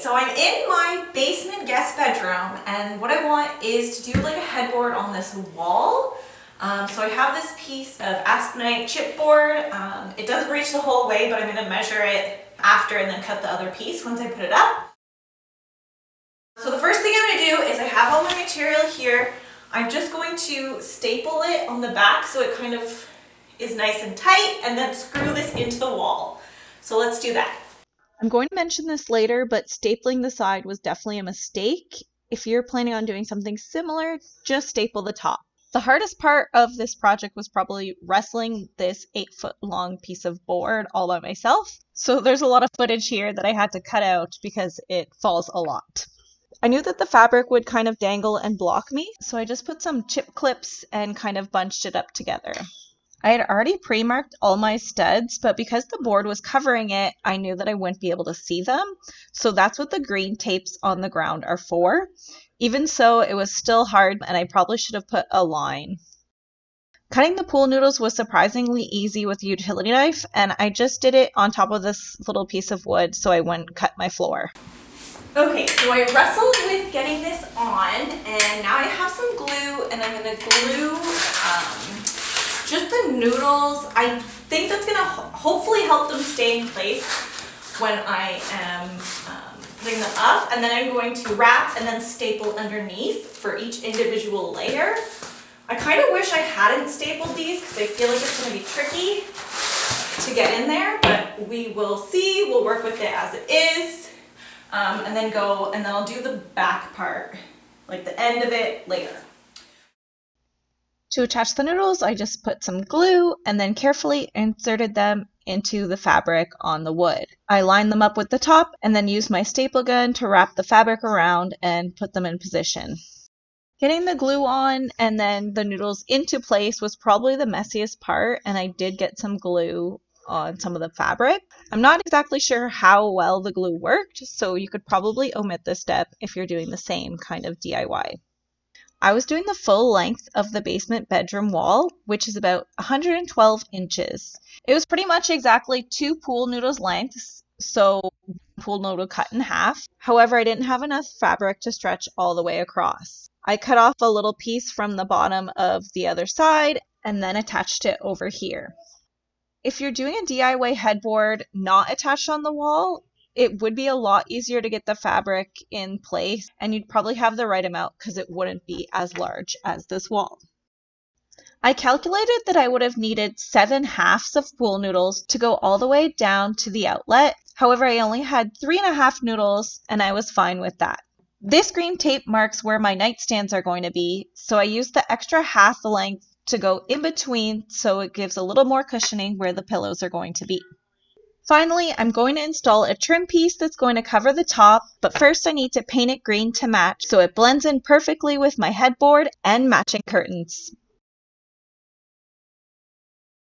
so I'm in my basement guest bedroom, and what I want is to do like a headboard on this wall. So I have this piece of aspenite chipboard. It doesn't reach the whole way, but I'm going to measure it after and then cut the other piece once I put it up. So the first thing I'm going to do is I have all my material here. I'm just going to staple it on the back so it kind of is nice and tight, and then screw this into the wall. So let's do that. I'm going to mention this later, but stapling the side was definitely a mistake. If you're planning on doing something similar, just staple the top. The hardest part of this project was probably wrestling this 8-foot long piece of board all by myself. So there's a lot of footage here that I had to cut out because it falls a lot. I knew that the fabric would kind of dangle and block me, so I just put some chip clips and kind of bunched it up together. I had already pre-marked all my studs, but because the board was covering it, I knew that I wouldn't be able to see them. So that's what the green tapes on the ground are for. Even so, it was still hard, and I probably should have put a line. Cutting the pool noodles was surprisingly easy with a utility knife, and I just did it on top of this little piece of wood so I wouldn't cut my floor. Okay, so I wrestled with getting this on, and now I have some glue, and I'm going to glue just the noodles. I think that's going to hopefully help them stay in place when I am putting them up, and then I'm going to wrap and then staple underneath for each individual layer. I kind of wish I hadn't stapled these because I feel like it's going to be tricky to get in there, but we will see. We'll work with it as it is, and then I'll do the back part, like the end of it, later. To attach the noodles, I just put some glue and then carefully inserted them into the fabric on the wood. I lined them up with the top and then used my staple gun to wrap the fabric around and put them in position. Getting the glue on and then the noodles into place was probably the messiest part, and I did get some glue on some of the fabric. I'm not exactly sure how well the glue worked, so you could probably omit this step if you're doing the same kind of DIY. I was doing the full length of the basement bedroom wall, which is about 112 inches. It was pretty much exactly 2 pool noodles lengths, so pool noodle cut in half. However, I didn't have enough fabric to stretch all the way across. I cut off a little piece from the bottom of the other side and then attached it over here. If you're doing a DIY headboard not attached on the wall, it would be a lot easier to get the fabric in place, and you'd probably have the right amount because it wouldn't be as large as this wall. I calculated that I would have needed 7 halves of pool noodles to go all the way down to the outlet. However, I only had 3.5 noodles, and I was fine with that. This green tape marks where my nightstands are going to be, so I used the extra half the length to go in between so it gives a little more cushioning where the pillows are going to be. Finally, I'm going to install a trim piece that's going to cover the top, but first I need to paint it green to match so it blends in perfectly with my headboard and matching curtains.